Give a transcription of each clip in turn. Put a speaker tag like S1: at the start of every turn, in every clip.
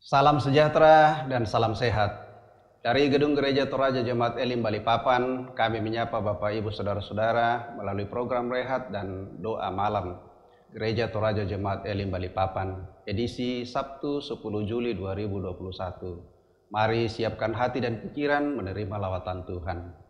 S1: Salam sejahtera dan salam sehat. Dari Gedung Gereja Toraja Jemaat Elim Balikpapan, kami menyapa Bapak Ibu Saudara-saudara melalui program rehat dan doa malam Gereja Toraja Jemaat Elim Balikpapan, edisi Sabtu 10 Juli 2021. Mari siapkan hati dan pikiran menerima lawatan Tuhan.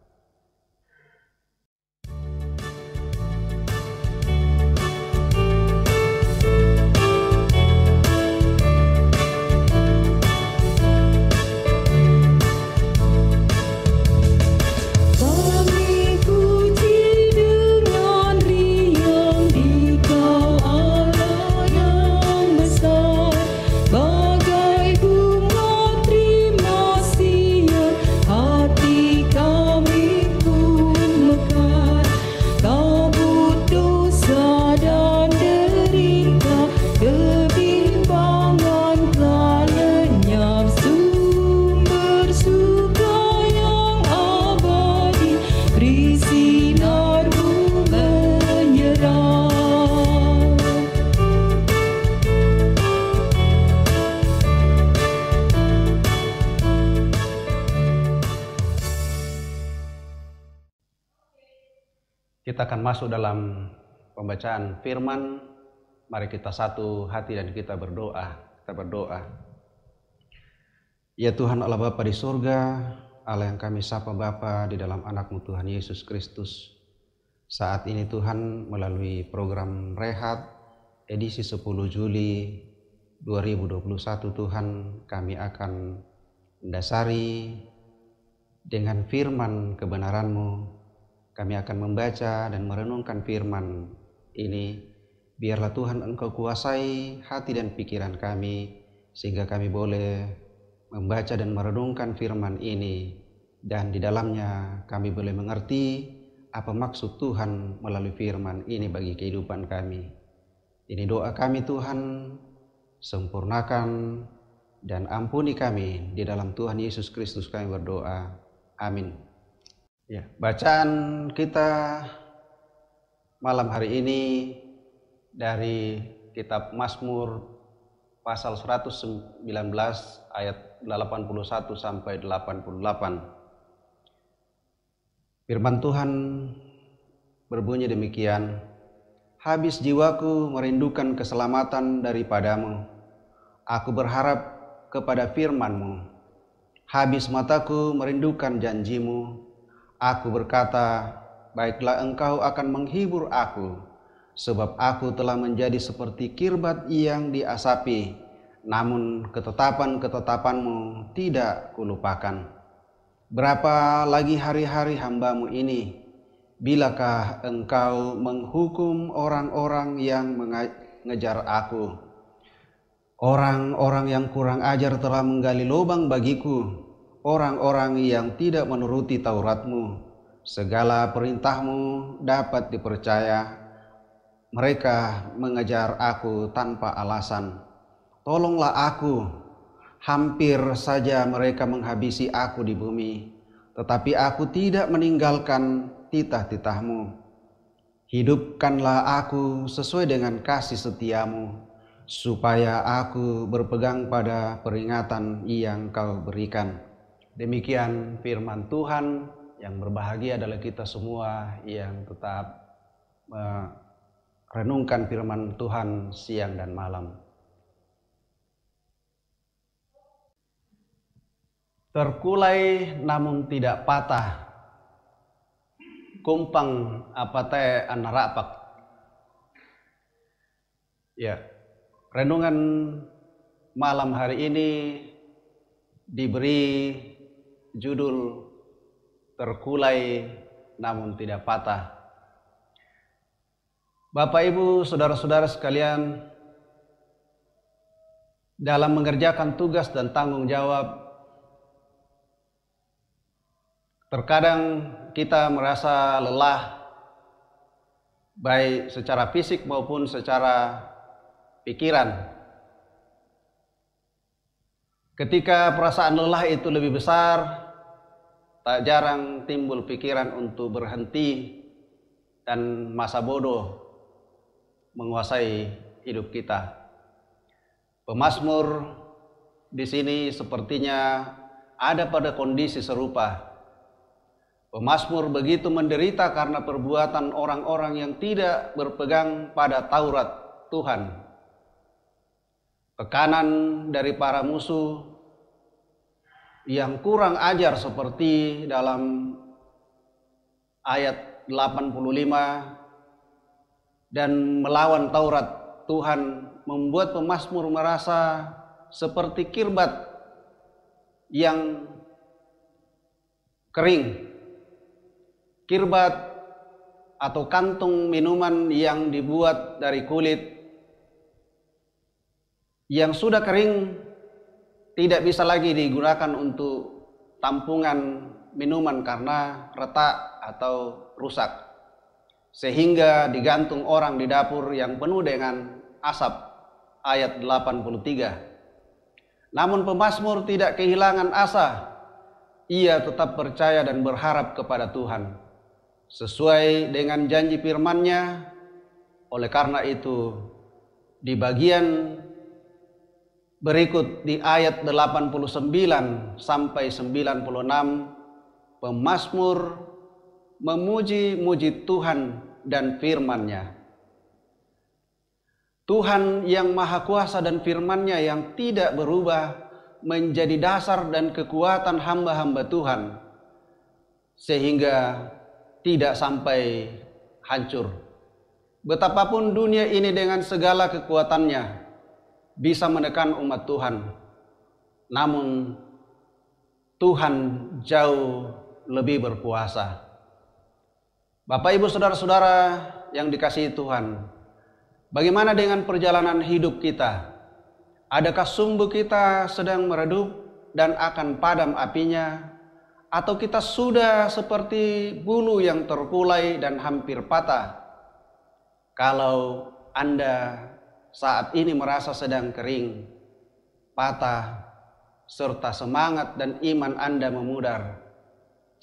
S1: Kita akan masuk dalam pembacaan firman. Mari kita satu hati dan kita berdoa. Ya Tuhan Allah Bapa di surga, Allah yang kami sapa Bapa di dalam anak-Mu Tuhan Yesus Kristus. Saat ini Tuhan melalui program rehat edisi 10 Juli 2021 Tuhan, kami akan mendasari dengan firman kebenaran-Mu. Kami akan membaca dan merenungkan firman ini. Biarlah Tuhan Engkau kuasai hati dan pikiran kami, sehingga kami boleh membaca dan merenungkan firman ini, dan di dalamnya kami boleh mengerti apa maksud Tuhan melalui firman ini bagi kehidupan kami. Ini doa kami Tuhan, sempurnakan dan ampuni kami, di dalam Tuhan Yesus Kristus kami berdoa. Amin. Ya, bacaan kita malam hari ini dari kitab Mazmur pasal 119 ayat 81 sampai 88. Firman Tuhan berbunyi demikian, habis jiwaku merindukan keselamatan daripadamu, aku berharap kepada firman-Mu. Habis mataku merindukan janji-Mu, aku berkata, baiklah Engkau akan menghibur aku, sebab aku telah menjadi seperti kirbat yang diasapi, namun ketetapan-ketetapan-Mu tidak kulupakan. Berapa lagi hari-hari hamba-Mu ini? Bilakah Engkau menghukum orang-orang yang mengejar aku? Orang-orang yang kurang ajar telah menggali lubang bagiku, orang-orang yang tidak menuruti Taurat-Mu. Segala perintah-Mu dapat dipercaya. Mereka mengejar aku tanpa alasan. Tolonglah aku, hampir saja mereka menghabisi aku di bumi, tetapi aku tidak meninggalkan titah-titah-Mu. Hidupkanlah aku sesuai dengan kasih setia-Mu, supaya aku berpegang pada peringatan yang Kau berikan. Demikian firman Tuhan. Yang berbahagia adalah kita semua yang tetap merenungkan firman Tuhan siang dan malam. Terkulai namun tidak patah, kumpang apate anarapak. Ya, renungan malam hari ini diberi judul terkulai namun tidak patah. Bapak Ibu, saudara-saudara sekalian, dalam mengerjakan tugas dan tanggung jawab, terkadang kita merasa lelah, baik secara fisik maupun secara pikiran. Ketika perasaan lelah itu lebih besar, tak jarang timbul pikiran untuk berhenti dan masa bodoh menguasai hidup kita. Pemazmur di sini sepertinya ada pada kondisi serupa. Pemazmur begitu menderita karena perbuatan orang-orang yang tidak berpegang pada Taurat Tuhan. Tekanan dari para musuh yang kurang ajar seperti dalam ayat 85 dan melawan Taurat Tuhan membuat pemazmur merasa seperti kirbat yang kering. Kirbat atau kantung minuman yang dibuat dari kulit yang sudah kering tidak bisa lagi digunakan untuk tampungan minuman karena retak atau rusak. Sehingga digantung orang di dapur yang penuh dengan asap, ayat 83. Namun pemazmur tidak kehilangan asa. Ia tetap percaya dan berharap kepada Tuhan sesuai dengan janji firman-Nya. Oleh karena itu, di bagian berikut di ayat 89 sampai 96, pemazmur memuji-muji Tuhan dan firman-Nya. Tuhan yang Maha Kuasa dan firman-Nya yang tidak berubah menjadi dasar dan kekuatan hamba-hamba Tuhan sehingga tidak sampai hancur. Betapapun dunia ini dengan segala kekuatannya bisa menekan umat Tuhan, namun Tuhan jauh lebih berkuasa. Bapak, Ibu, saudara-saudara yang dikasihi Tuhan, bagaimana dengan perjalanan hidup kita? Adakah sumbu kita sedang meredup dan akan padam apinya? Atau kita sudah seperti bulu yang terkulai dan hampir patah? Kalau Anda saat ini merasa sedang kering, patah, serta semangat dan iman Anda memudar,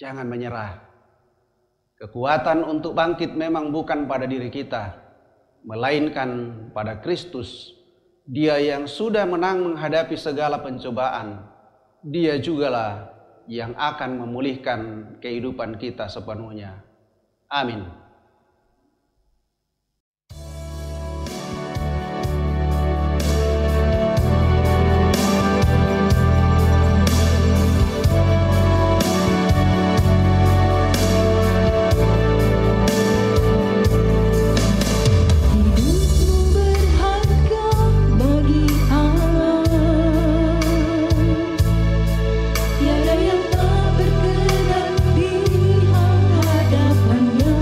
S1: jangan menyerah. Kekuatan untuk bangkit memang bukan pada diri kita, melainkan pada Kristus. Dia yang sudah menang menghadapi segala pencobaan. Dia jugalah yang akan memulihkan kehidupan kita sepenuhnya. Amin.
S2: Tiada yang tak berkenan di hadapan-Nya.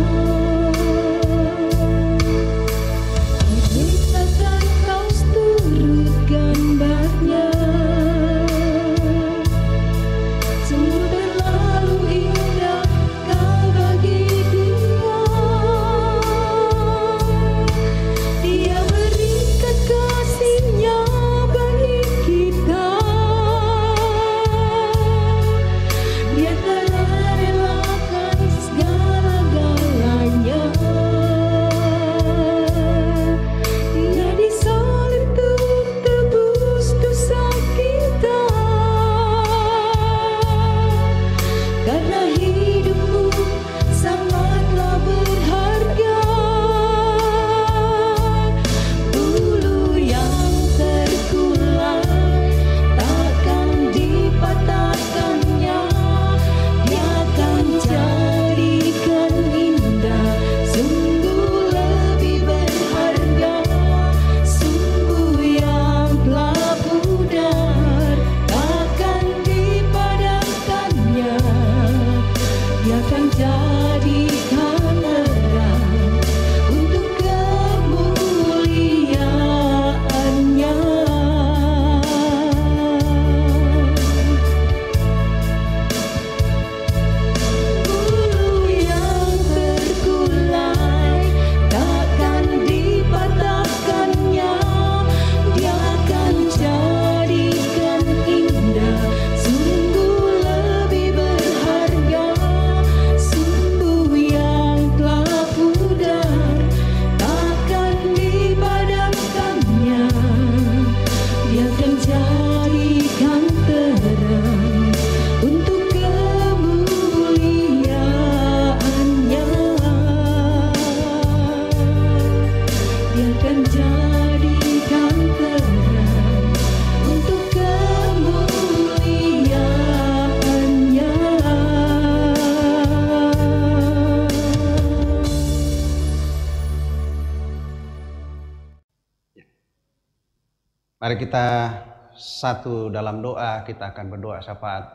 S1: Mari kita satu dalam doa, kita akan berdoa syafaat.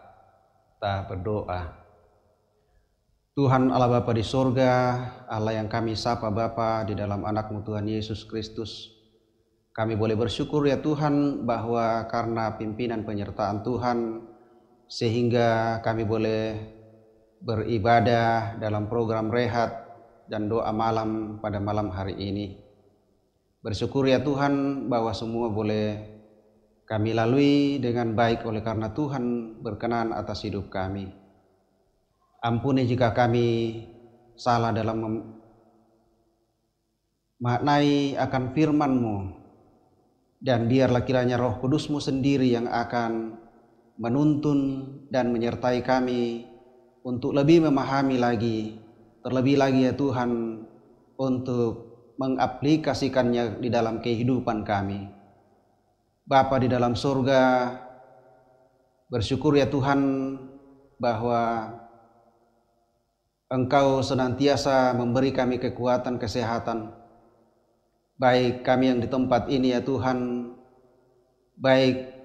S1: Kita berdoa. Tuhan Allah Bapa di surga, Allah yang kami sapa Bapa di dalam anak-Mu Tuhan Yesus Kristus. Kami boleh bersyukur ya Tuhan bahwa karena pimpinan penyertaan Tuhan sehingga kami boleh beribadah dalam program rehat dan doa malam pada malam hari ini. Bersyukur ya Tuhan bahwa semua boleh kami lalui dengan baik oleh karena Tuhan berkenan atas hidup kami. Ampuni jika kami salah dalam memaknai akan firman-Mu, dan biarlah kiranya Roh Kudus-Mu sendiri yang akan menuntun dan menyertai kami untuk lebih memahami lagi, terlebih lagi ya Tuhan, untuk mengaplikasikannya di dalam kehidupan kami. Bapa di dalam surga, bersyukur ya Tuhan bahwa Engkau senantiasa memberi kami kekuatan, kesehatan, baik kami yang di tempat ini ya Tuhan, baik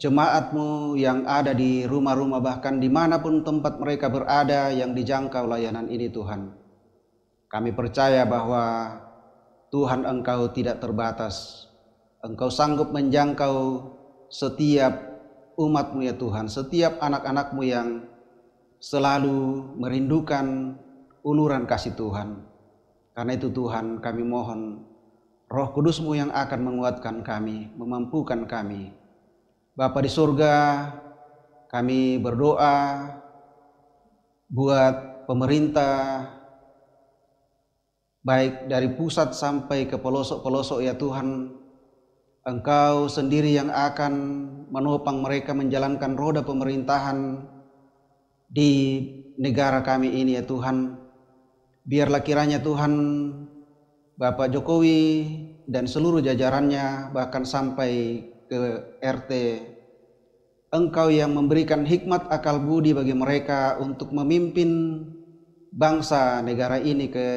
S1: jemaat-Mu yang ada di rumah-rumah, bahkan dimanapun tempat mereka berada yang dijangkau layanan ini Tuhan. Kami percaya bahwa Tuhan Engkau tidak terbatas. Engkau sanggup menjangkau setiap umat-Mu ya Tuhan, setiap anak-anak-Mu yang selalu merindukan uluran kasih Tuhan. Karena itu Tuhan, kami mohon Roh Kudus-Mu yang akan menguatkan kami, memampukan kami. Bapa di surga, kami berdoa buat pemerintah, baik dari pusat sampai ke pelosok-pelosok ya Tuhan. Engkau sendiri yang akan menopang mereka menjalankan roda pemerintahan di negara kami ini ya Tuhan. Biarlah kiranya Tuhan Bapak Jokowi dan seluruh jajarannya, bahkan sampai ke RT, Engkau yang memberikan hikmat akal budi bagi mereka untuk memimpin bangsa negara ini ke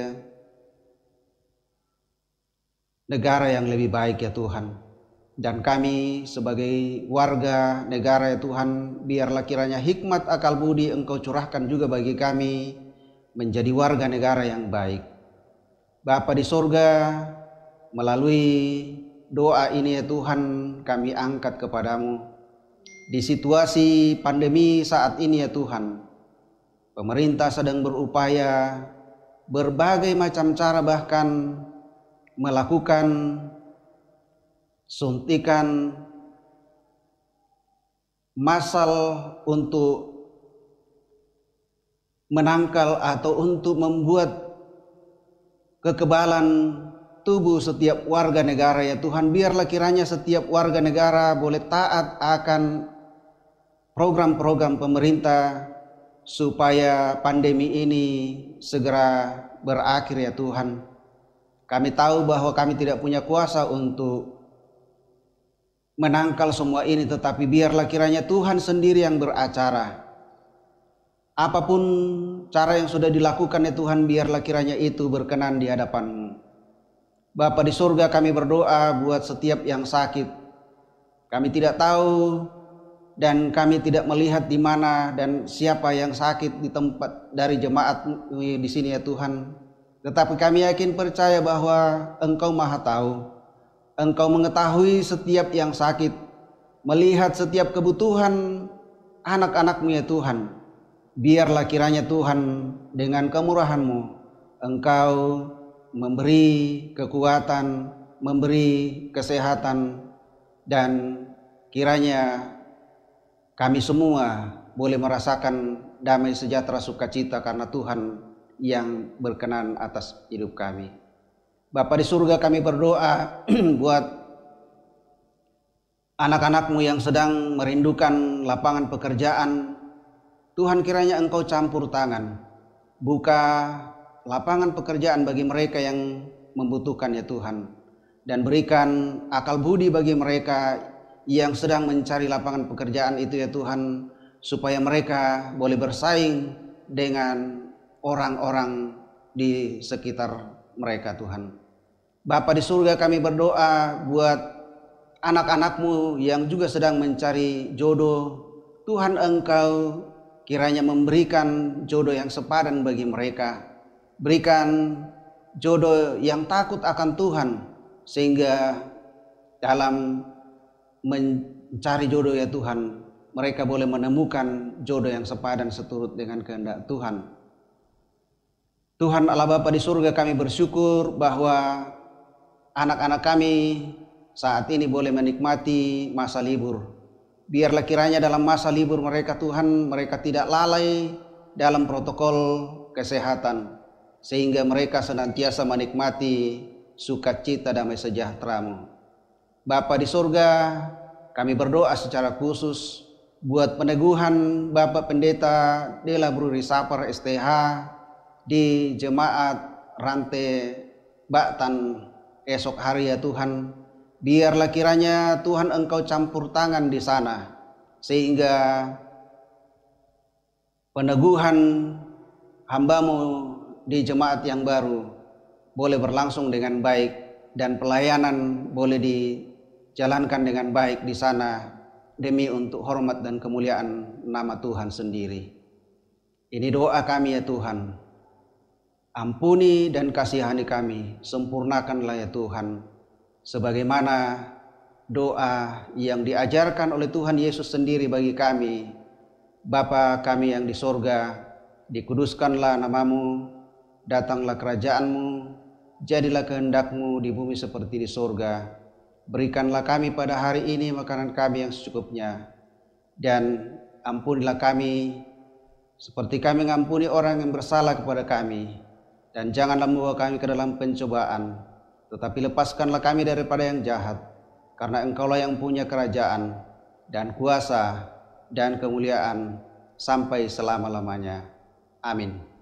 S1: negara yang lebih baik ya Tuhan. Dan kami sebagai warga negara ya Tuhan, biarlah kiranya hikmat akal budi Engkau curahkan juga bagi kami menjadi warga negara yang baik. Bapa di surga, melalui doa ini ya Tuhan, kami angkat kepadamu. Di situasi pandemi saat ini ya Tuhan, pemerintah sedang berupaya berbagai macam cara, bahkan melakukan suntikan massal untuk menangkal atau untuk membuat kekebalan tubuh setiap warga negara ya Tuhan. Biarlah kiranya setiap warga negara boleh taat akan program-program pemerintah supaya pandemi ini segera berakhir ya Tuhan. Kami tahu bahwa kami tidak punya kuasa untuk menangkal semua ini, tetapi biarlah kiranya Tuhan sendiri yang beracara. Apapun cara yang sudah dilakukan ya Tuhan, biarlah kiranya itu berkenan di hadapan-Mu. Bapa di surga, kami berdoa buat setiap yang sakit. Kami tidak tahu dan kami tidak melihat di mana dan siapa yang sakit di tempat dari jemaat di sini ya Tuhan. Tetapi kami yakin percaya bahwa Engkau Maha Tahu. Engkau mengetahui setiap yang sakit, melihat setiap kebutuhan anak-anak-Mu ya Tuhan. Biarlah kiranya Tuhan dengan kemurahan-Mu Engkau memberi kekuatan, memberi kesehatan, dan kiranya kami semua boleh merasakan damai sejahtera sukacita karena Tuhan yang berkenan atas hidup kami. Bapa di surga, kami berdoa buat anak-anak-Mu yang sedang merindukan lapangan pekerjaan. Tuhan, kiranya Engkau campur tangan, buka lapangan pekerjaan bagi mereka yang membutuhkan ya Tuhan, dan berikan akal budi bagi mereka yang sedang mencari lapangan pekerjaan itu ya Tuhan, supaya mereka boleh bersaing dengan orang-orang di sekitar mereka Tuhan. Bapa di surga, kami berdoa buat anak-anak-Mu yang juga sedang mencari jodoh, Tuhan Engkau kiranya memberikan jodoh yang sepadan bagi mereka. Berikan jodoh yang takut akan Tuhan, sehingga dalam mencari jodoh ya Tuhan, mereka boleh menemukan jodoh yang sepadan seturut dengan kehendak Tuhan. Tuhan Allah Bapa di surga, kami bersyukur bahwa anak-anak kami saat ini boleh menikmati masa libur. Biarlah kiranya dalam masa libur mereka Tuhan, mereka tidak lalai dalam protokol kesehatan, sehingga mereka senantiasa menikmati sukacita damai sejahtera-Mu. Bapa di surga, kami berdoa secara khusus buat peneguhan Bapak Pendeta Dela Bruri Sapar STH di jemaat Rantai Baktan esok hari ya Tuhan. Biarlah kiranya Tuhan Engkau campur tangan di sana, sehingga peneguhan hamba-Mu di jemaat yang baru boleh berlangsung dengan baik, dan pelayanan boleh dijalankan dengan baik di sana demi untuk hormat dan kemuliaan nama Tuhan sendiri. Ini doa kami ya Tuhan. Ampuni dan kasihani kami, sempurnakanlah ya Tuhan, sebagaimana doa yang diajarkan oleh Tuhan Yesus sendiri bagi kami. Bapa kami yang di sorga, dikuduskanlah nama-Mu, datanglah kerajaan-Mu, jadilah kehendak-Mu di bumi seperti di sorga. Berikanlah kami pada hari ini makanan kami yang secukupnya, dan ampunilah kami seperti kami mengampuni orang yang bersalah kepada kami. Dan janganlah membawa kami ke dalam pencobaan, tetapi lepaskanlah kami daripada yang jahat, karena Engkaulah yang punya kerajaan dan kuasa dan kemuliaan sampai selama-lamanya. Amin.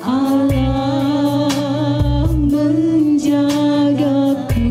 S2: Allah menjagaku.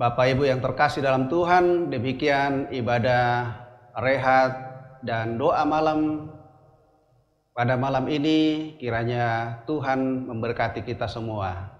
S1: Bapak Ibu yang terkasih dalam Tuhan, demikian ibadah rehat dan doa malam pada malam ini. Kiranya Tuhan memberkati kita semua.